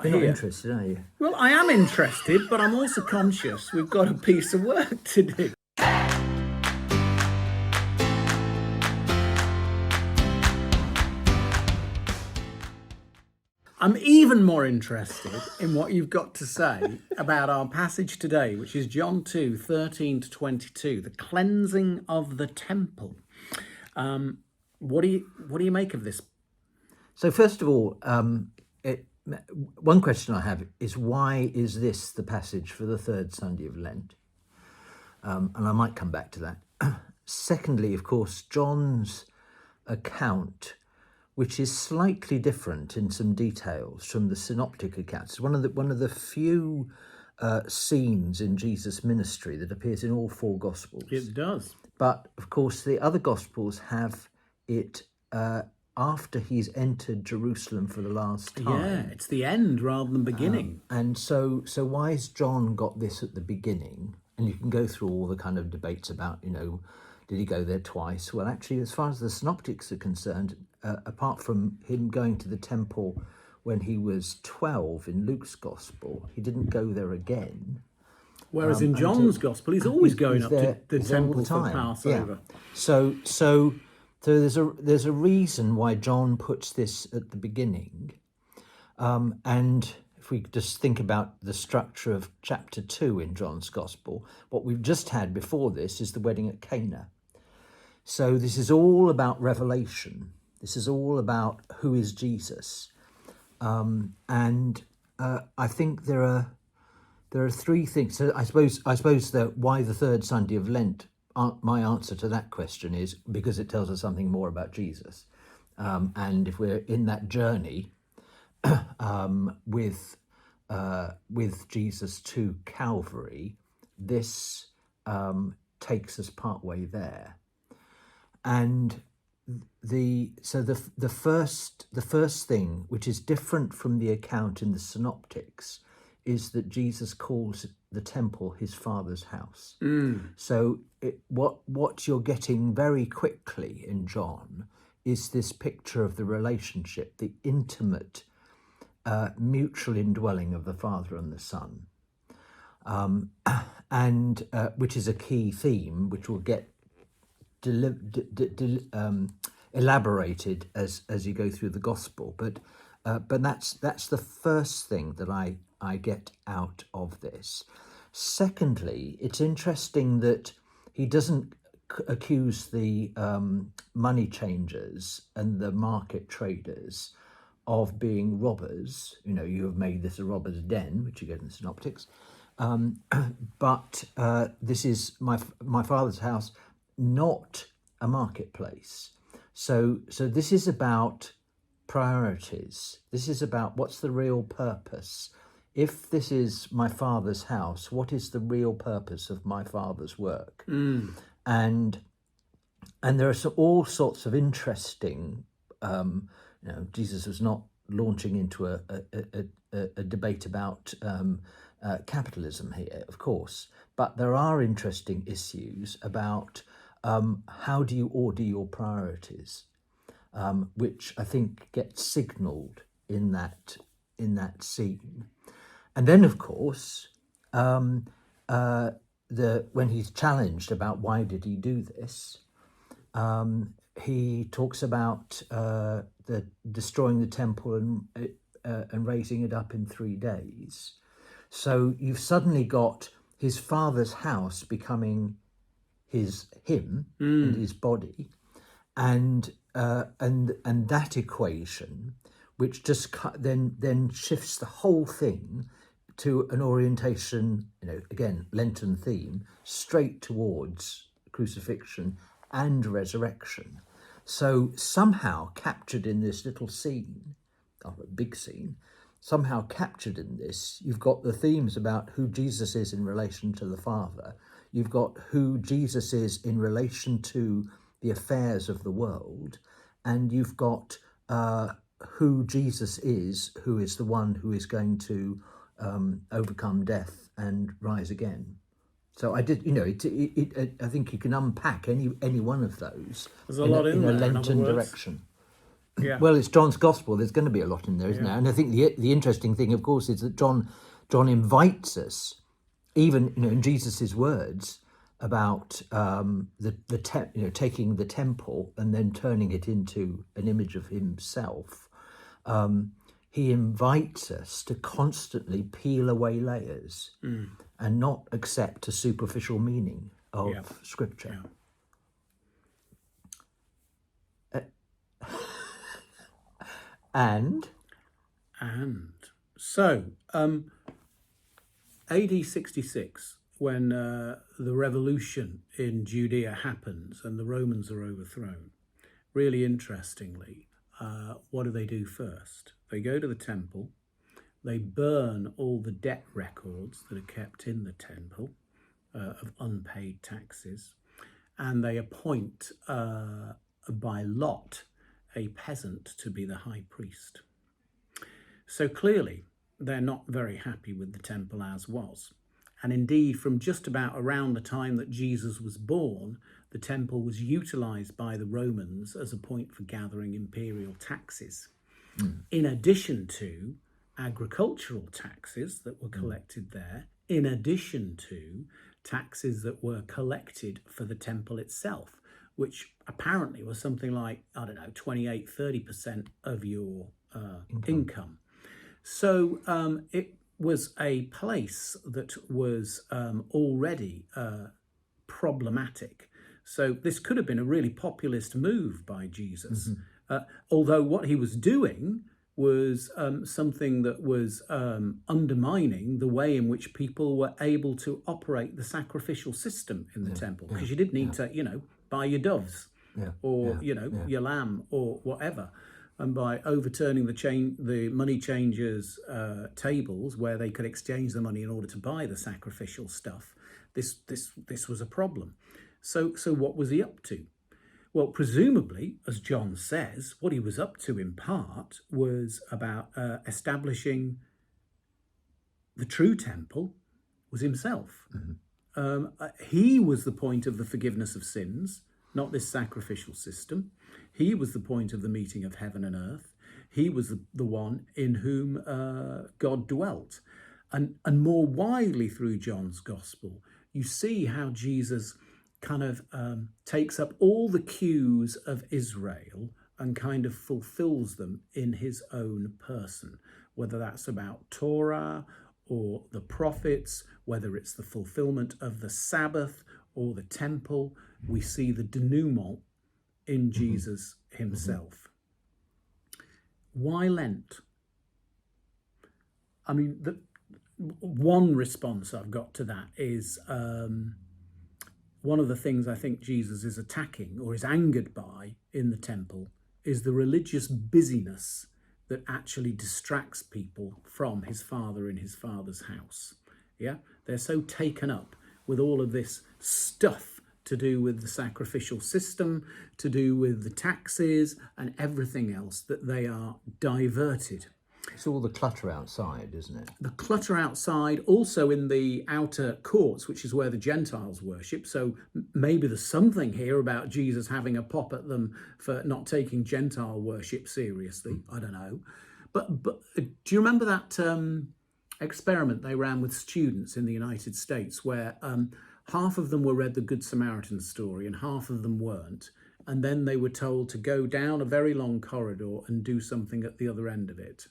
got You're not here. interested, are you? Well, I am interested, but I'm also conscious we've got a piece of work to do. I'm even more interested in what you've got to say about our passage today, which is John 2, 13 to 22, the cleansing of the temple. What do you make of this? So first of all, one question I have is, why is this the passage for the third Sunday of Lent? And I might come back to that. Secondly, of course, John's account, which is slightly different in some details from the synoptic accounts, one of the few scenes in Jesus' ministry that appears in all four Gospels. It does. But of course, the other Gospels have it after he's entered Jerusalem for the last time. Yeah, it's the end rather than beginning. And so why has John got this at the beginning? And you can go through all the kind of debates about, did he go there twice? Well, actually, as far as the synoptics are concerned, apart from him going to the temple when he was 12 in Luke's Gospel, he didn't go there again. Whereas in John's Gospel, he's always going up to the temple for Passover. Yeah. So there's a reason why John puts this at the beginning. And if we just think about the structure of chapter 2 in John's Gospel, what we've just had before this is the wedding at Cana. So this is all about revelation. This is all about who is Jesus. And I think there are three things. So I suppose that why the third Sunday of Lent, my answer to that question is because it tells us something more about Jesus. And if we're in that journey with Jesus to Calvary, this takes us part way there. And the first thing, which is different from the account in the synoptics, is that Jesus calls the temple his Father's house. So what you're getting very quickly in John is this picture of the relationship, the intimate mutual indwelling of the Father and the Son, and which is a key theme, which will get elaborated as you go through the Gospel. But that's the first thing that I get out of this. Secondly, it's interesting that he doesn't accuse the money changers and the market traders of being robbers. You have made this a robber's den, which you get in the synoptics. But this is my Father's house, not a marketplace. So this is about priorities. This is about what's the real purpose. If this is my Father's house, what is the real purpose of my Father's work? And there are all sorts of interesting. Jesus was not launching into a debate about capitalism here, of course, but there are interesting issues about how do you order your priorities, which I think gets signalled in that scene. And then, of course, when he's challenged about why did he do this, he talks about the destroying the temple and raising it up in 3 days. So you've suddenly got his Father's house becoming him and his body, and that equation, which just then shifts the whole thing to an orientation, again, Lenten theme, straight towards crucifixion and resurrection. So somehow captured in this little scene, or a big scene, somehow captured in this, you've got the themes about who Jesus is in relation to the Father. You've got who Jesus is in relation to the affairs of the world. And you've got who Jesus is, who is the one who is going to overcome death and rise again. So I did, I think you can unpack any one of those. There's a lot in a there, Lenten direction. Yeah. Well, it's John's gospel. There's going to be a lot in there, isn't Yeah. there? And I think the interesting thing, of course, is that John invites us, even in Jesus's words about taking the temple and then turning it into an image of himself. He invites us to constantly peel away layers and not accept a superficial meaning of Yeah. Scripture. Yeah. And so, AD 66, when the revolution in Judea happens and the Romans are overthrown, really interestingly, what do they do first? They go to the temple, they burn all the debt records that are kept in the temple of unpaid taxes, and they appoint by lot a peasant to be the high priest. So clearly, they're not very happy with the temple as was. And indeed, from just about around the time that Jesus was born, the temple was utilized by the Romans as a point for gathering imperial taxes, in addition to agricultural taxes that were collected there, in addition to taxes that were collected for the temple itself, which apparently was something like, 28-30% of your income. So it was a place that was already problematic. So this could have been a really populist move by Jesus, although what he was doing was something that was undermining the way in which people were able to operate the sacrificial system in the temple, because you did need to, buy your doves or your lamb or whatever. And by overturning the money changers' tables where they could exchange the money in order to buy the sacrificial stuff, this was a problem. So what was he up to? Well, presumably, as John says, what he was up to in part was about establishing the true temple was himself. He was the point of the forgiveness of sins, not this sacrificial system. He was the point of the meeting of heaven and earth. He was the one in whom God dwelt. And more widely through John's gospel, you see how Jesus kind of takes up all the cues of Israel and kind of fulfills them in his own person, whether that's about Torah or the prophets, whether it's the fulfillment of the Sabbath or the temple. We see the denouement in Jesus himself. Why Lent? I mean, the one response I've got to that is one of the things I think Jesus is attacking or is angered by in the temple is the religious busyness that actually distracts people from his Father in his Father's house. Yeah, they're so taken up with all of this stuff to do with the sacrificial system, to do with the taxes and everything else, that they are diverted. it's all the clutter outside, isn't it? The clutter outside, also in the outer courts, which is where the Gentiles worship. So maybe there's something here about Jesus having a pop at them for not taking Gentile worship seriously. I don't know. But do you remember that experiment they ran with students in the United States where half of them were read the Good Samaritan story and half of them weren't? And then they were told to go down a very long corridor and do something at the other end of it.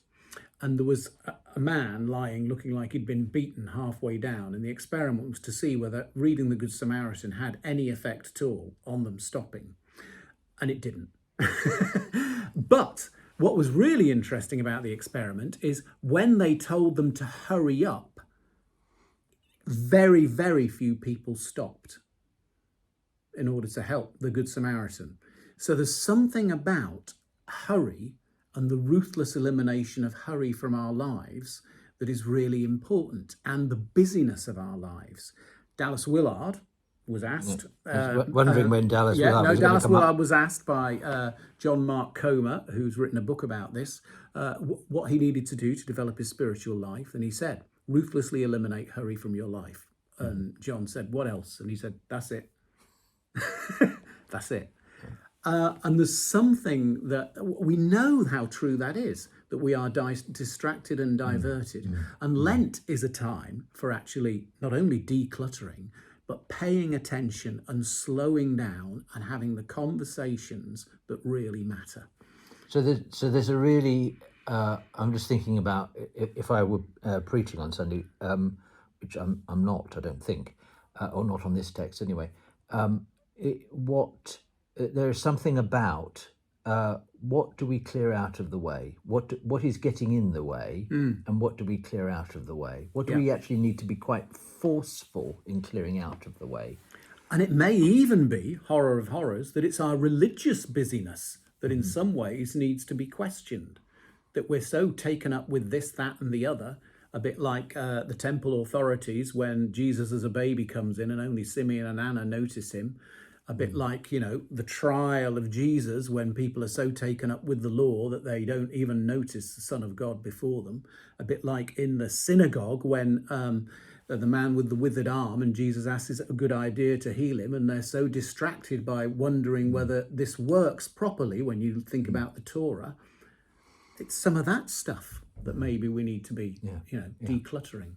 And there was a man lying, looking like he'd been beaten halfway down. And the experiment was to see whether reading the Good Samaritan had any effect at all on them stopping. And it didn't. But what was really interesting about the experiment is when they told them to hurry up, very, very few people stopped in order to help the Good Samaritan. So there's something about hurry and the ruthless elimination of hurry from our lives that is really important, and the busyness of our lives. Dallas Willard was asked. Wondering when Dallas Willard was Dallas come Willard up. was asked by John Mark Comer, who's written a book about this, what he needed to do to develop his spiritual life. And he said, ruthlessly eliminate hurry from your life. And John said, what else? And he said, that's it. That's it. And there's something that we know how true that is, that we are distracted and diverted. And Lent is a time for actually not only decluttering, but paying attention and slowing down and having the conversations that really matter. So there's a really. I'm just thinking about if I were preaching on Sunday, which I'm not. I don't think, or not on this text anyway. There is something about what do we clear out of the way? What is getting in the way, and what do we clear out of the way? What do we actually need to be quite forceful in clearing out of the way? And it may even be, horror of horrors, that it's our religious busyness that in some ways needs to be questioned. That we're so taken up with this, that, and the other, a bit like the temple authorities when Jesus as a baby comes in and only Simeon and Anna notice him. A bit like, the trial of Jesus when people are so taken up with the law that they don't even notice the Son of God before them. A bit like in the synagogue when the man with the withered arm and Jesus asks, is it a good idea to heal him? And they're so distracted by wondering whether this works properly when you think about the Torah. It's some of that stuff that maybe we need to be, decluttering.